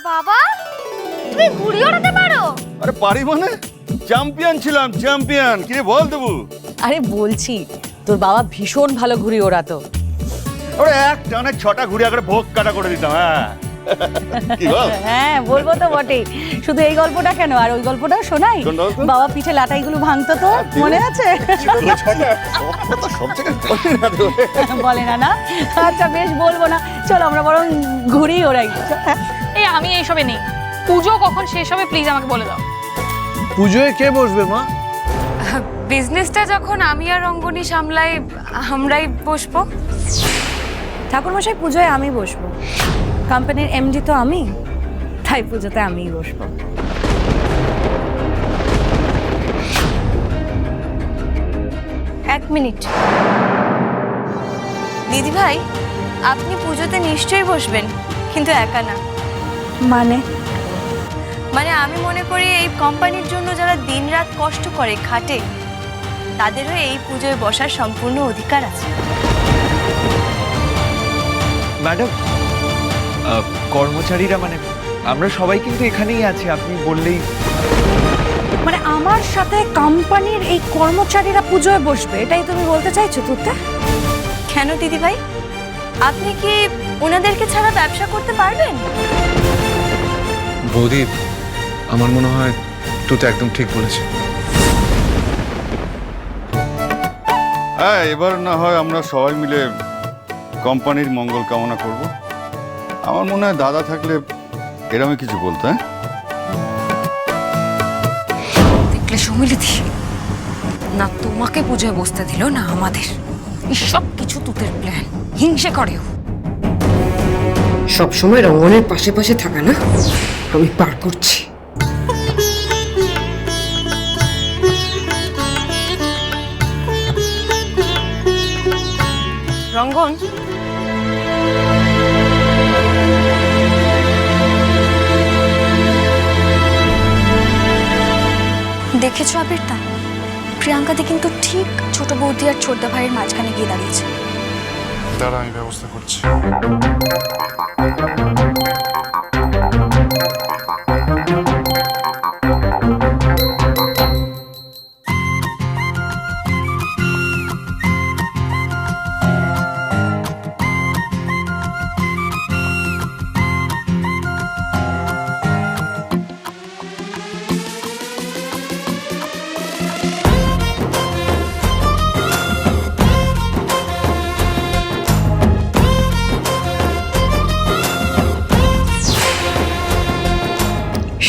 বাবা, তুমি ঘুড়ি ওড়াতে পারো? আরে পারি মানে, চ্যাম্পিয়ন ছিলাম, চ্যাম্পিয়ন। কি রে বল দেবু? আরে বলছি তোর বাবা ভীষণ ভালো ঘুড়ি ওড়াতো। ওরে এক টানে 6টা ঘুড়ি আগে ভোগ কাটা করে দিতাম। হ্যাঁ কি বল? হ্যাঁ বলবো তো বটেই। শুধু এই গল্পটা কেন, আর ওই গল্পটাও শোনাই। কোন গল্প? বাবা পিঠে লাটাইগুলো ভাঙতো তো, মনে আছে? সব জায়গায় বলে না তো। বলে না না? আচ্ছা বেশ, বলবো না, চল আমরা বরং ঘুড়ি ওড়াই। এই আমি এইসবে নেই। পুজো কখন শেষ হবে প্লিজ আমাকে বলে দাও। পুজোয় কে বসবে মা? বিজনেসটা যখন আমি আর রঙ্গনী সামলাই, আমরাই বসবো। ঠাকুরমশাই পুজোয় আমি বসবো, কোম্পানির এমডি তো আমি, তাই পুজোতে আমিই বসবো। এক মিনিট দিদি ভাই, আপনি পুজোতে নিশ্চয়ই বসবেন, কিন্তু একা না। মানে আমি মনে করি এই কোম্পানির জন্য যারা দিনরাত কষ্ট করে খাটে, তাদেরও এই পুজোয় বসার সম্পূর্ণ অধিকার আছে। ম্যাডাম, কর্মচারীরা মানে আমরা সবাই কিন্তু এখানেই আছি, আপনি বললেই। মানে আমার সাথে কোম্পানির এই কর্মচারীরা পুজোয় বসবে, এটাই তুমি বলতে চাইছো তুতে? কেন দিদি ভাই, আপনি কি ওনাদেরকে ছাড়া ব্যবসা করতে পারবেন? বৌদি, আমার মনে হয় তুই তো একদম ঠিক বলেছে। হ্যাঁ, এবার না হয় আমরা সবাই মিলে কোম্পানির মঙ্গল কামনা করব। আমার মনে হয় দাদা থাকলে এরকমই কিছু বলতো। হ্যাঁ দেখলে সুমিলিদি, না তোমাকে পুজোয় বসতে দিল না আমাদের। সব কিছু তুতের প্ল্যান, হিংসে করেও। সবসময় রঙ্গনের পাশে পাশে থাকা না আমি পার করছি। রঙ্গন, দেখেছো আবিরটা, প্রিয়াঙ্কাদি কিন্তু ঠিক ছোট বৌদি আর ছোটদা ভাইয়ের মাঝখানে গিয়ে দাঁড়িয়েছে। দাঁড়া, আমি ব্যবস্থা করছি।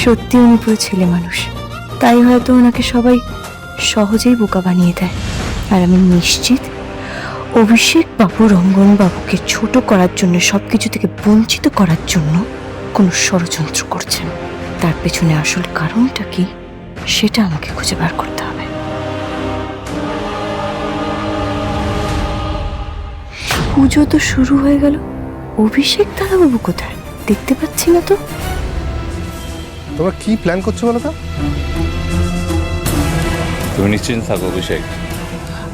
সত্যি উনি পুরো ছেলে মানুষ, তাই হয়তো ওনাকে সবাই সহজেই বোকা বানিয়ে দেয়। আর আমি নিশ্চিত অভিষেক বাবু রঙ্গন বাবুকে ছোট করার জন্য, সবকিছু থেকে বঞ্চিত করার জন্য কোনো ষড়যন্ত্র করছেন। তার পেছনে আসল কারণটা কি সেটা আমাকে খুঁজে বার করতে হবে। পুজো তো শুরু হয়ে গেল, অভিষেক দাদাবাবু কোথায়? দেখতে পাচ্ছি না তো। তোমরা কি প্ল্যান করছো বলো তো? তুমি নিশ্চিন্ত থাকো অভিষেক,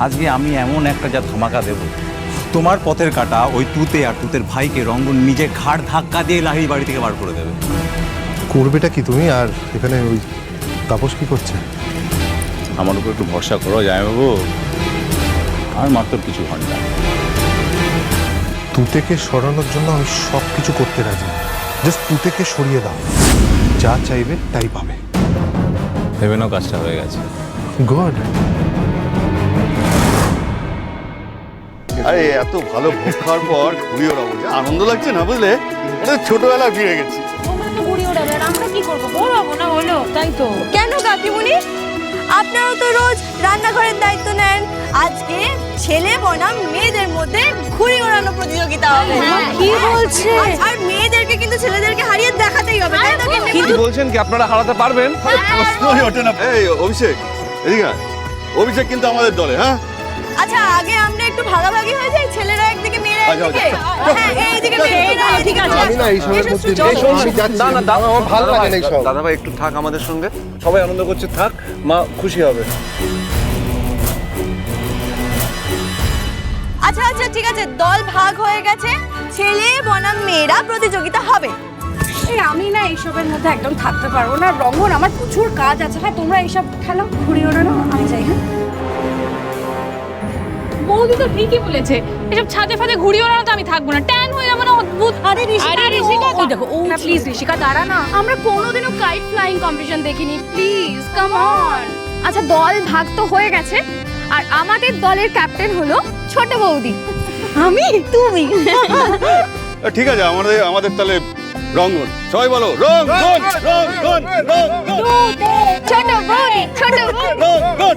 আজকে আমি এমন একটা যা ধামাকা দেব, তোমার পথের কাটা ওই তুতে আর তুতের ভাইকে রঙ্গন নিজে ঘাড় ধাক্কা দিয়ে লাহিড়ি বাড়ি থেকে বার করে দেবে। করবেটা কি তুমি? আর এখানে ওই তাপস কি করছে? আমার উপর একটু ভরসা করো জামাইবাবু, আর মাত্র কিছু ঘন্টা। তুতেকে সরানোর জন্য আমি সব কিছু করতে রাজি। জাস্ট তুতেকে সরিয়ে দাও, যা চাইবে তাই পাবে। ভেবে নাও কাজটা হয়ে গেছে। গুড। আরে এত ভালো ভোগ খাওয়ার পর ঘুড়ি ওড়াবো, যে আনন্দ লাগছে না বুঝলে, এটা ছোটবেলায় ফিরে গেছি। তোমরা তো ঘুড়ি ওড়াবে আর আমরা কি করবো? ওড়াবো না বলো, তাই তো। কেন কাকিমুনি, আপনারাও তো রোজ রান্নাঘরের দায়িত্ব নেন, আজকে ছেলে বনাম মেয়েদের মধ্যে ঘুড়ি ওড়ানো প্রতিযোগিতা হবে। কি বলছে? আর মেয়েদেরকে কিন্তু ছেলেদেরকে হারিয়ে দেখাতেই হবে, তাই তো? কি বলছেন কি আপনারা হারাতে পারবেন? প্রশ্নই ওঠে না। এই অভিষেক, এদিকে আয়। অভিষেক কিন্তু আমাদের দলে। হ্যাঁ আচ্ছা, আগে আমরা একটু ভাগাভাগি হয়ে যাই, ছেলেরা একদিকে মেয়েরা আচ্ছা, একদিকে। হ্যাঁ, এইদিকে মেয়েরা, ঠিক আছে। আমি না এইসবের মধ্যে আমি যাচ্ছি। না, না, আমার ভালো লাগে না এইসব। দাদা ভাই একটু থাক আমাদের সঙ্গে, সবাই আনন্দ করছে, থাক, মা খুশি হবে। আচ্ছা আচ্ছা ঠিক আছে, দল ভাগ হয়ে গেছে, ছেলে বনাম মেয়েরা প্রতিযোগিতা হবে। এই আমি না এইসবের মধ্যে একদম থাকতে পারবো না। রঙ্গন, আমার প্রচুর কাজ আছে। হ্যাঁ, তোমরা এইসব খেলো, ঘুরি ওড়ানো, আমি যাই। হ্যাঁ, বৌদি তো ঠিকই বলেছে, এসব ছাদে ফাদে ঘুরি ওড়ানো তো আমি থাকবো না, ট্যান হয়ে যাবো না অদ্ভুত। আরে ঋষিকা, ও দেখো, ও প্লিজ ঋষিকা দাঁড়া না। আমরা কোনোদিনও কাইট ফ্লাইং কম্পিটিশন দেখিনি, প্লিজ কাম অন। আচ্ছা, দল ভাগ তো হয়ে গেছে, আর আমাদের দলের ক্যাপ্টেন হলো ছোট বৌদি। আমি? তুমি? ঠিক আছে, আমাদের তাহলে রঙ্গন। সবাই বলো রঙ্গন, রঙ্গন, রঙ্গন, ছোট বৌদি, ছোট বৌদি। রঙ্গন।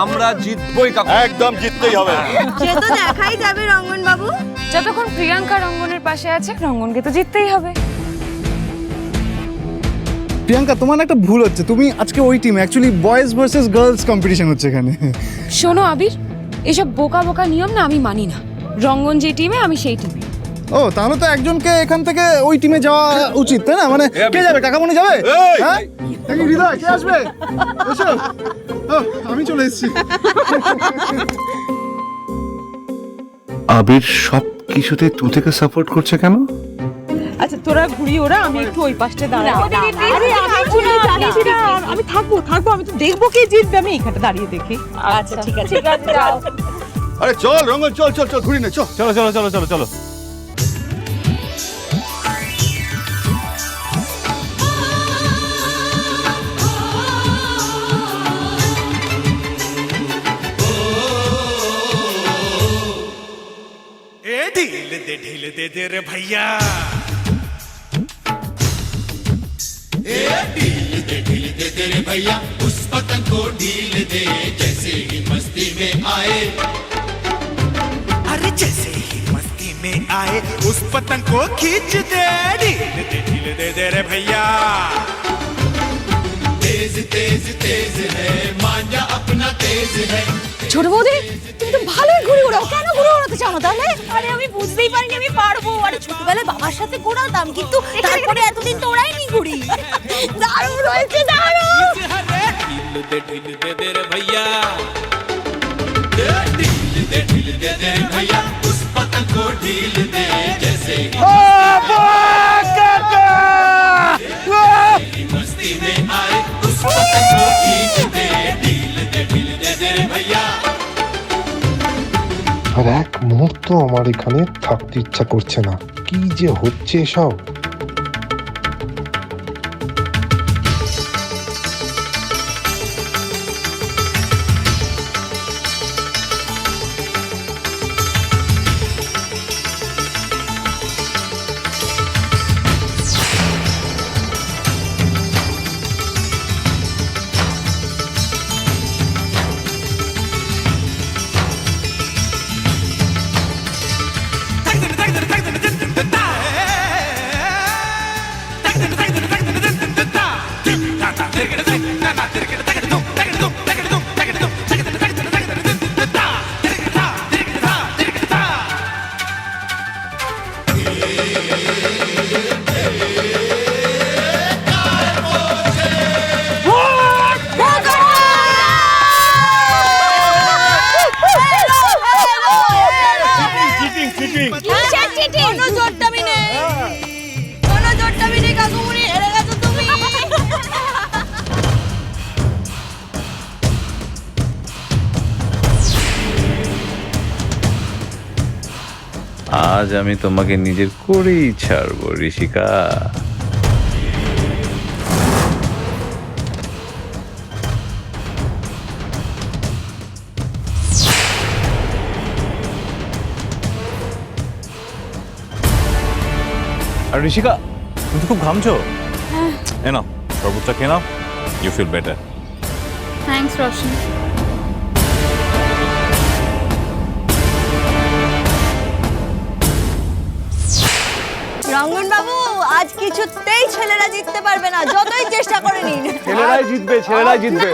আমরা জিতবই কাকু। একদম জিততেই হবে। সে তো দেখাই যাবে রঙ্গন বাবু। যতক্ষণ প্রিয়াঙ্কা রঙ্গনের পাশে আছে, রঙ্গনকে তো জিততেই হবে। প্রিয়াঙ্কা, তোমার একটা ভুল হচ্ছে। তুমি আজকে ওই team, actually boys versus girls competition হচ্ছে এখানে। শোনো আবির, এসব বোকা বোকা নিয়ম না আমি মানি না। রঙ্গন যে টিমে, আমি সেই টিমে। ও, তাহলে তো একজনকে এখান থেকে ওই টিমে যাওয়া উচিত, তাই না? মানে কে যাবে? কাকামণি যাবে? হ্যাঁ, হৃদয় কে আসবে? এসো। ও, আমি চলে এসেছি। আবির সব কিছুতে তু থেকে সাপোর্ট করছে কেন? আচ্ছা, তোরা ঘুরি ওরা, আমি একটু ওই পাশে দাঁড়াই। আমি থাকবো, আমি তো দেখবো কে জিতবে, আমি এখানে দাঁড়িয়ে দেখি। আচ্ছা ঠিক আছে, যাও। আরে চল রঙ্গন, চল চল চল, ঘুরি না, চল। চলো চলো চলো চলো চলো। ढील दे रे भैया, ढील दे रे भैया, उस पतंग को ढील दे जैसे ही मस्ती में आए। अरे जैसे ही मस्ती में आए उस पतंग को खींच दे। ढील दे रे भैया, तेज तेज तेज है मांझा अपना तेज है। ছোট বৌদি, তুমি তো ভালোই ঘুরি ওড়াও, কেন ঘুরে ওড়াতে চাও না তাহলে? আরে আমি বুঝতেই পারিনি আমি পারবো। আরে ছোটবেলায় বাবার সাথে ঘোরাতাম, কিন্তু তারপরে এতদিন তো ওরাইনি ঘুরি। দারুণ হয়েছে, দারুণ। ढील दे रे भैया, ढील दे रे भैया, उस पतंग को ढील दे जैसे मस्ती में आए उस पतंग को खींच दे। ढील दे रे भैया। আর এক মুহূর্ত আমার এখানে থাকতে ইচ্ছা করছে না। কি যে হচ্ছে এসব! কোনো জোরটামি নেই, কোনো জোরটামি নেই কাকুমুনি, হেরে গেছো তুমি। আজ আমি তোমাকে নিজের করেই ছাড়বো ঋষিকা। আর ঋষিকা, তুমি তো খুব ঘামছো। এ নাও সর্বোচ্চ খেয়ে নাও, you feel better. Thanks Roshan. Rangan বাবু, আজ কিছুতেই ছেলেরা জিততে পারবে না, যতই চেষ্টা করে নিন। ছেলেরাই জিতবে, ছেলেরাই জিতবে।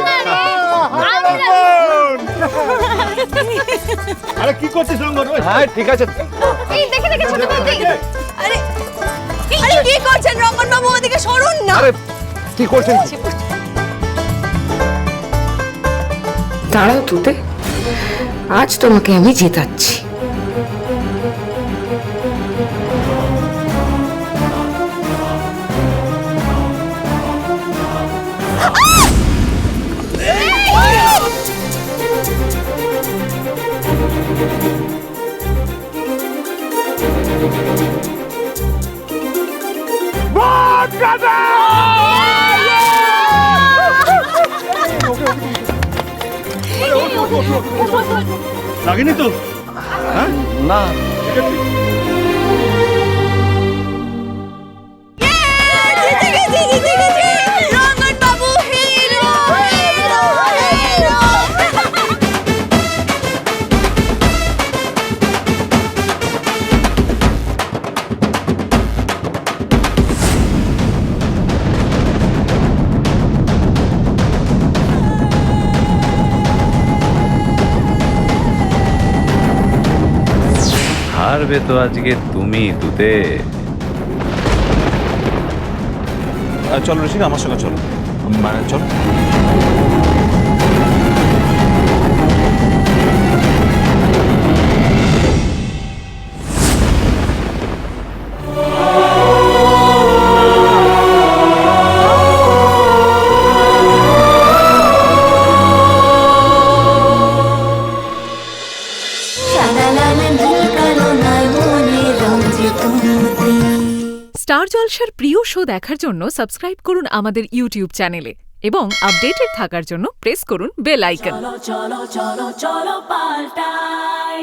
আরে কি করছিস রঙ্গন? হ্যাঁ ঠিক আছে। এই দেখে দেখে ছোট বৌদি। আরে আরে কি করছেন রঙ্গন বাবু? ওদিকে সরুন না। আরে কি করছেন? দাঁড়াও তুতে, আজ তোমাকে আমি জেতাচ্ছি। লাগেনি তো? না রঙ্গন বাবু হিরো হিরো হিরো। হারবে তো আজকে তুমি তুতে। চলো ঋষিক, আমার সঙ্গে চলো। মানে চল। স্টার জলসার প্রিয় শো দেখার জন্য সাবস্ক্রাইব করুন আমাদের ইউটিউব চ্যানেলে এবং আপডেটেড থাকার জন্য প্রেস করুন বেল আইকন। চলো চলো চলো চলো পাল্টাই।